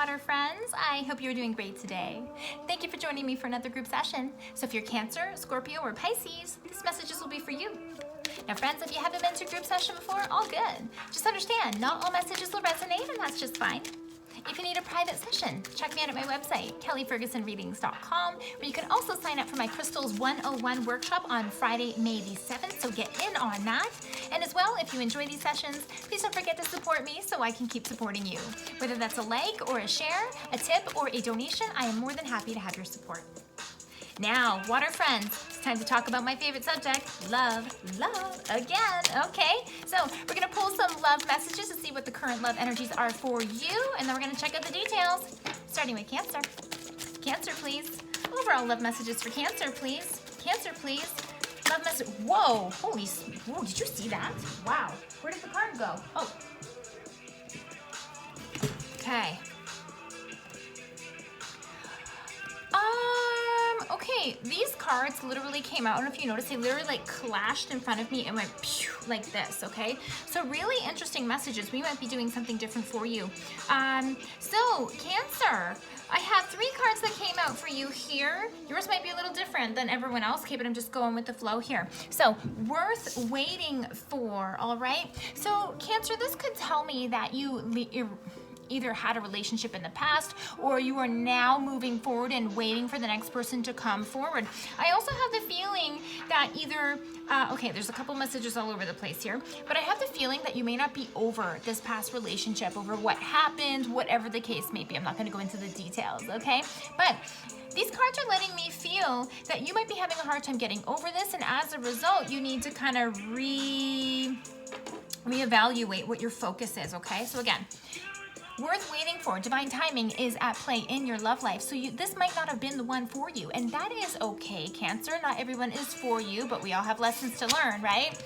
water friends. I hope you're doing great today. Thank you for joining me for another group session. So if you're Cancer, Scorpio, or Pisces, this messages will be for you. Now friends, if you haven't been to a group session before, all good. Just understand, not all messages will resonate, and that's just fine. If you need a private session, check me out at my website, kellyfergusonreadings.com, where you can also sign up for my Crystals 101 workshop on Friday, May the 7th, so get in on that. And as well, if you enjoy these sessions, please don't forget to support me so I can keep supporting you. Whether that's a like or a share, a tip, or a donation, I am more than happy to have your support. Now, water friends, it's time to talk about my favorite subject, love again, okay? So we're gonna pull some love messages to see what the current love energies are for you, and then we're gonna check out the details, starting with Cancer. Cancer, please. Overall love messages for Cancer, please. Cancer, please. Love message, whoa, whoa, did you see that? Wow, where did the card go? Oh. Okay. Okay, these cards literally came out. I don't know if you noticed, they literally like clashed in front of me and went pew, like this, okay? So really interesting messages. We might be doing something different for you. So Cancer, I have 3 cards that came out for you here. Yours might be a little different than everyone else, okay, but I'm just going with the flow here. So worth waiting for, all right? So Cancer, this could tell me that you either had a relationship in the past or you are now moving forward and waiting for the next person to come forward. I also have the feeling that either, okay, there's a couple messages all over the place here, but I have the feeling that you may not be over this past relationship, over what happened, whatever the case may be. I'm not gonna go into the details, okay? But these cards are letting me feel that you might be having a hard time getting over this, and as a result, you need to kind of reevaluate what your focus is, okay? So again, worth waiting for, divine timing is at play in your love life. So this might not have been the one for you, and that is okay, Cancer. Not everyone is for you, but we all have lessons to learn, right?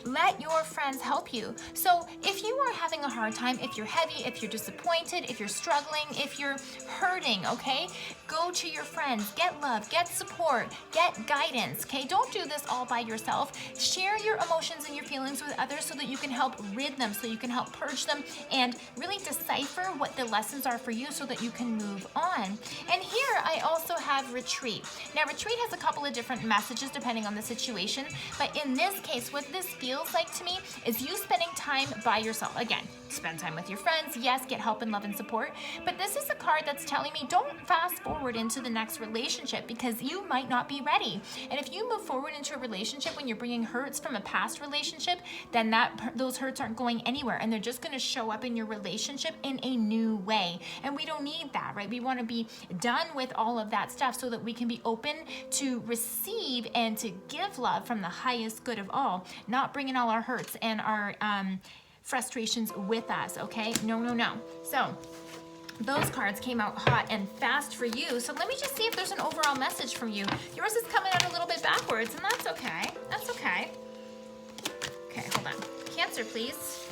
Let your friends help you. So if you are having a hard time, if you're heavy, if you're disappointed, if you're struggling, if you're hurting, okay, go to your friends, get love, get support, get guidance, okay? Don't do this all by yourself. Share your emotions and your feelings with others so that you can help rid them, so you can help purge them, and really decipher what the lessons are for you so that you can move on. And here I also have retreat. Now retreat has a couple of different messages depending on the situation, but in this case, what this feels like to me is you spending time by yourself. Again, spend time with your friends, yes, get help and love and support, but this is a card that's telling me don't fast forward into the next relationship because you might not be ready. And if you move forward into a relationship when you're bringing hurts from a past relationship, then those hurts aren't going anywhere, and they're just going to show up in your relationship in a new way. And we don't need that, right? We want to be done with all of that stuff so that we can be open to receive and to give love from the highest good of all, not bringing all our hurts and our frustrations with us, okay? No. So those cards came out hot and fast for you. So let me just see if there's an overall message from you. Yours is coming out a little bit backwards, and that's okay. That's okay. Okay, hold on. Cancer, please.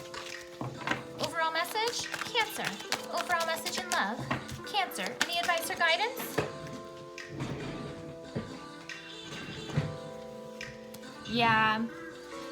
Overall message, Cancer. Overall message in love, Cancer. Any advice or guidance?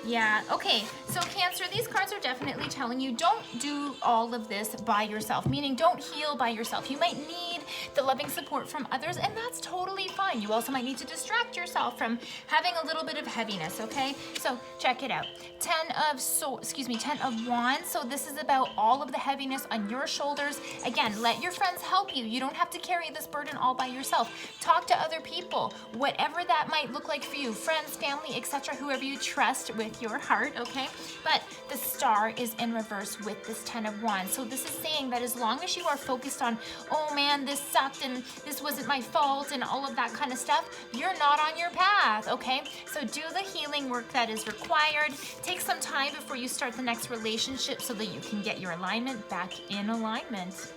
Yeah, okay, so Cancer, these cards are definitely telling you don't do all of this by yourself, meaning don't heal by yourself. You might need the loving support from others, and that's totally fine. You also might need to distract yourself from having a little bit of heaviness, okay? So check it out. 10 of Wands, so this is about all of the heaviness on your shoulders. Again, let your friends help you. You don't have to carry this burden all by yourself. Talk to other people, whatever that might look like for you, friends, family, etc., whoever you trust with your heart, okay? But the star is in reverse with this 10 of Wands. So this is saying that as long as you are focused on, oh man, this sucked and this wasn't my fault and all of that kind of stuff, you're not on your path, okay? So do the healing work that is required. Take some time before you start the next relationship so that you can get your alignment back in alignment.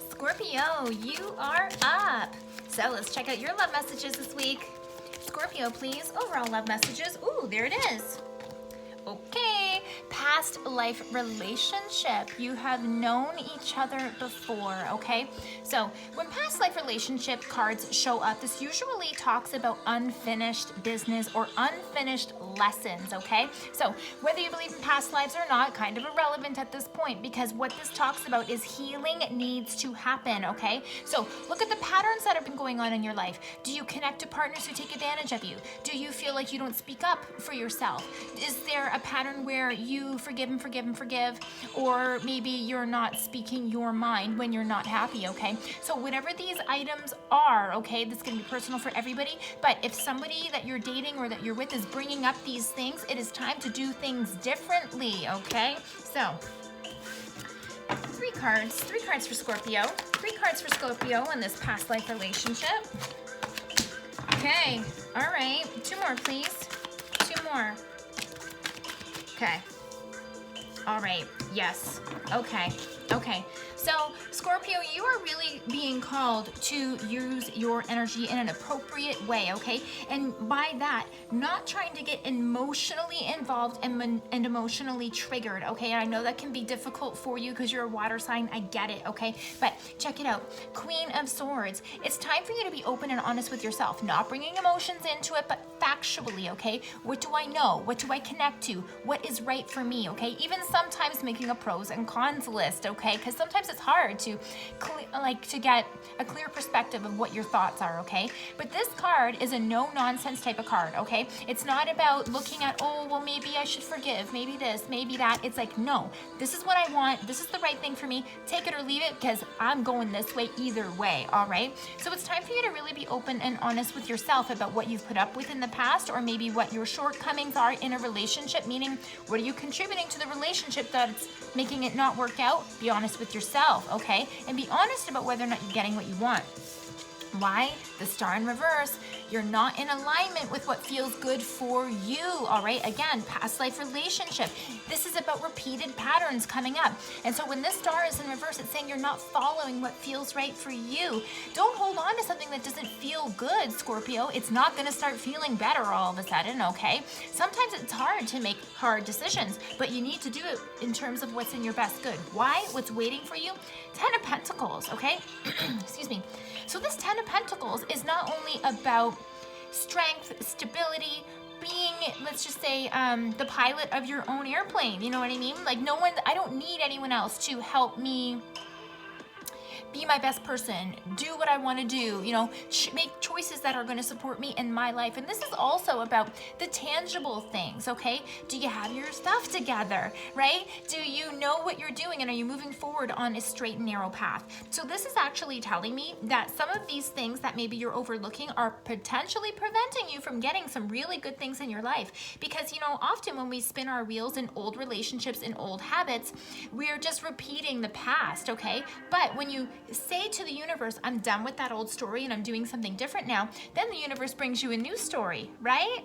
Scorpio, you are up. So let's check out your love messages this week. Scorpio, please. Overall love messages. Ooh, there it is. Okay, past life relationship. You have known each other before, okay? So when past life relationship cards show up, this usually talks about unfinished business or unfinished lessons, okay? So whether you believe in past lives or not, kind of irrelevant at this point, because what this talks about is healing needs to happen, okay? So look at the patterns that have been going on in your life. Do you connect to partners who take advantage of you? Do you feel like you don't speak up for yourself? Is there a pattern where you forgive and forgive and forgive, or maybe you're not speaking your mind when you're not happy, okay? So whatever these items are, okay, this can be personal for everybody, but if somebody that you're dating or that you're with is bringing up these things, it is time to do things differently, okay? So, three cards for Scorpio. 3 cards for Scorpio in this past life relationship. Okay, all right, 2 more, please. 2 more. Okay. All right, yes, okay. So Scorpio, you are really being called to use your energy in an appropriate way, okay? And by that, not trying to get emotionally involved and emotionally triggered, okay? And I know that can be difficult for you because you're a water sign, I get it, okay? But check it out, Queen of Swords. It's time for you to be open and honest with yourself, not bringing emotions into it, but factually, okay? What do I know? What do I connect to? What is right for me, okay? Even sometimes making a pros and cons list, okay? Because sometimes it's hard to get a clear perspective of what your thoughts are, okay? But this card is a no nonsense type of card, okay? It's not about looking at, oh, well, maybe I should forgive, maybe this, maybe that. It's like, no, this is what I want. This is the right thing for me. Take it or leave it, because I'm going this way either way, all right? So it's time for you to really be open and honest with yourself about what you've put up with in the past, or maybe what your shortcomings are in a relationship, meaning what are you contributing to the relationship that's making it not work out? Be honest with yourself, okay? And be honest about whether or not you're getting what you want. Why? The Star in reverse. You're not in alignment with what feels good for you, all right? Again, past life relationship. This is about repeated patterns coming up. And so when this star is in reverse, it's saying you're not following what feels right for you. Don't hold on to something that doesn't feel good, Scorpio. It's not going to start feeling better all of a sudden, okay? Sometimes it's hard to make hard decisions, but you need to do it in terms of what's in your best good. Why? What's waiting for you? 10 of Pentacles, okay? Excuse me. So this 10 of Pentacles is not only about strength, stability, being, let's just say, the pilot of your own airplane. You know what I mean? Like I don't need anyone else to help me be my best person, do what I want to do, you know, make choices that are going to support me in my life. And this is also about the tangible things, okay? Do you have your stuff together, right? Do you know what you're doing, and are you moving forward on a straight and narrow path? So this is actually telling me that some of these things that maybe you're overlooking are potentially preventing you from getting some really good things in your life. Because, you know, often when we spin our wheels in old relationships and old habits, we're just repeating the past, okay? But when you say to the universe, I'm done with that old story and I'm doing something different now, then the universe brings you a new story, right?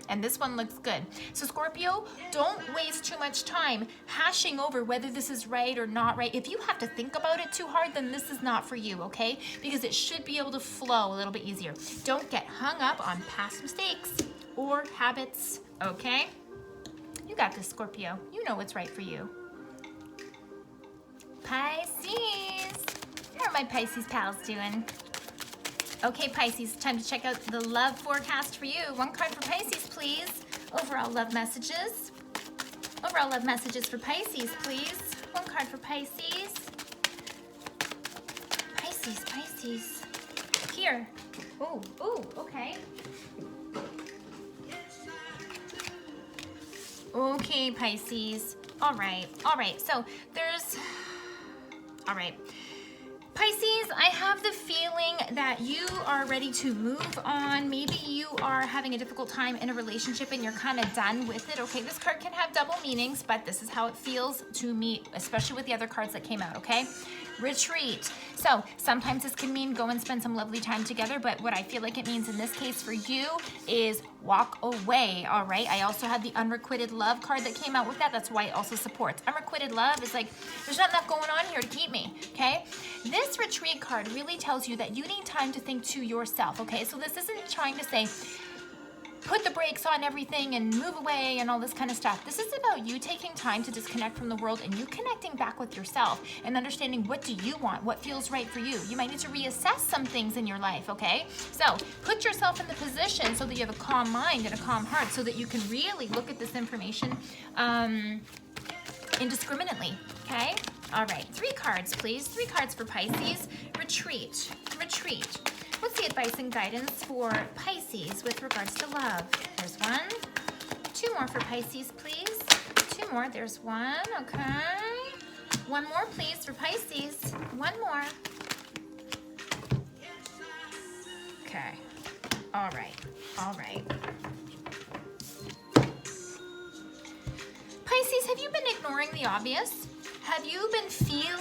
And this one looks good. So Scorpio, don't waste too much time hashing over whether this is right or not right. If you have to think about it too hard, then this is not for you, okay? Because it should be able to flow a little bit easier. Don't get hung up on past mistakes or habits, okay? You got this, Scorpio. You know what's right for you. Pisces. How are my Pisces pals doing? Okay, Pisces, time to check out the love forecast for you. 1 card for Pisces, please. Overall love messages. Overall love messages for Pisces, please. 1 card for Pisces. Pisces. Here. Oh, okay. Okay, Pisces. All right. So there's... All right. Pisces, I have the feeling that you are ready to move on. Maybe you are having a difficult time in a relationship and you're kind of done with it. Okay, this card can have double meanings, but this is how it feels to me, especially with the other cards that came out, okay? Retreat. So sometimes this can mean go and spend some lovely time together, but what I feel like it means in this case for you is walk away, all right? I also had the unrequited love card that came out with that. That's why it also supports. Unrequited love is like, there's not enough going on here to keep me, okay? This retreat card really tells you that you need time to think to yourself, okay? So this isn't trying to say, put the brakes on everything and move away and all this kind of stuff. This is about you taking time to disconnect from the world and you connecting back with yourself and understanding what do you want, what feels right for you. You might need to reassess some things in your life, okay? So put yourself in the position so that you have a calm mind and a calm heart so that you can really look at this information indiscriminately, okay? All right, 3 cards, please. 3 cards for Pisces. Retreat, retreat. What's the advice and guidance for Pisces with regards to love? There's 1. 2 more for Pisces, please. 2 more, there's 1, okay. 1 more, please, for Pisces. 1 more. Okay, all right, all right. Pisces, have you been ignoring the obvious? Have you been feeling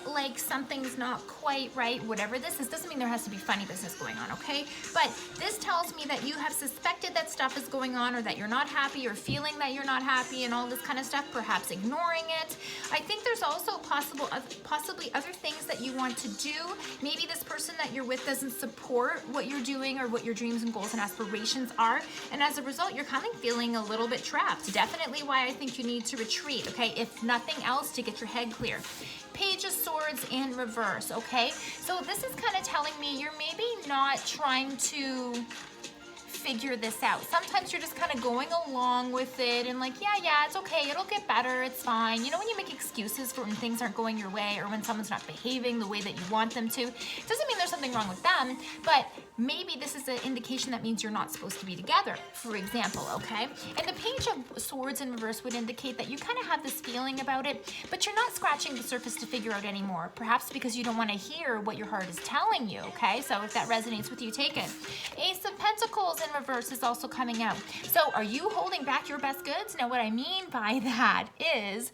like something's not quite right? Whatever this is, doesn't mean there has to be funny business going on, okay? But this tells me that you have suspected that stuff is going on or that you're not happy or feeling that you're not happy and all this kind of stuff, perhaps ignoring it. I think there's also possibly other things that you want to do. Maybe this person that you're with doesn't support what you're doing or what your dreams and goals and aspirations are. And as a result, you're kind of feeling a little bit trapped. Definitely why I think you need to retreat, okay? If nothing else, to get your head clear. Page of Swords in reverse, okay? So this is kind of telling me you're maybe not trying to figure this out. Sometimes you're just kind of going along with it and like, yeah, it's okay, it'll get better, it's fine. You know, when you make excuses for when things aren't going your way or when someone's not behaving the way that you want them to, it doesn't mean there's something wrong with them, but maybe this is an indication that means you're not supposed to be together, for example, okay? And the Page of Swords in reverse would indicate that you kind of have this feeling about it, but you're not scratching the surface to figure out anymore, perhaps because you don't want to hear what your heart is telling you, okay? So if that resonates with you, take it. Ace of Pentacles in reverse is also coming out. So are you holding back your best goods? Now what I mean by that is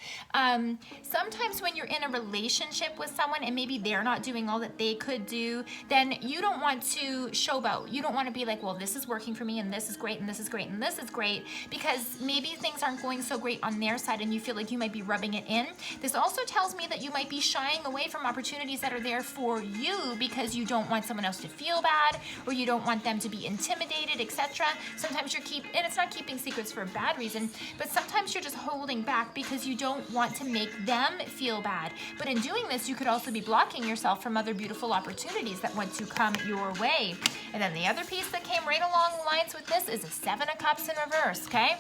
sometimes when you're in a relationship with someone and maybe they're not doing all that they could do, then you don't want to showboat. You don't want to be like, well, this is working for me and this is great and this is great and this is great, because maybe things aren't going so great on their side and you feel like you might be rubbing it in. This also tells me that you might be shying away from opportunities that are there for you because you don't want someone else to feel bad or you don't want them to be intimidated, etc. Sometimes you're and it's not keeping secrets for a bad reason, but sometimes you're just holding back because you don't want to make them feel bad. But in doing this, you could also be blocking yourself from other beautiful opportunities that want to come your way. And then the other piece that came right along the lines with this is a 7 of Cups in reverse, okay?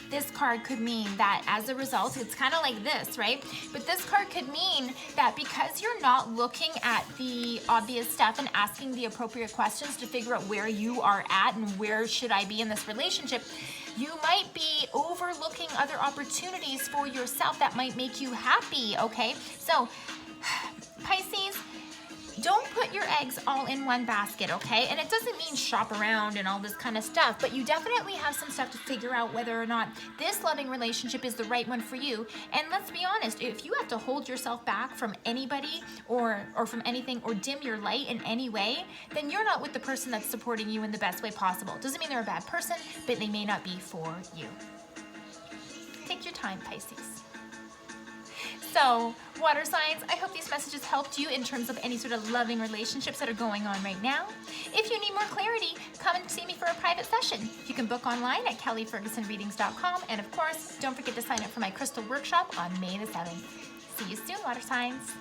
This card could mean that as a result, it's kind of like this, right? But this card could mean that because you're not looking at the obvious stuff and asking the appropriate questions to figure out where you are at and where should I be in this relationship, you might be overlooking other opportunities for yourself that might make you happy, okay? So, Pisces, don't put your eggs all in one basket, okay? And it doesn't mean shop around and all this kind of stuff, but you definitely have some stuff to figure out whether or not this loving relationship is the right one for you. And let's be honest, if you have to hold yourself back from anybody or from anything or dim your light in any way, then you're not with the person that's supporting you in the best way possible. Doesn't mean they're a bad person, but they may not be for you. Take your time, Pisces. So, water signs, I hope these messages helped you in terms of any sort of loving relationships that are going on right now. If you need more clarity, come and see me for a private session. You can book online at kellyfergusonreadings.com. And of course, don't forget to sign up for my crystal workshop on May the 7th. See you soon, water signs.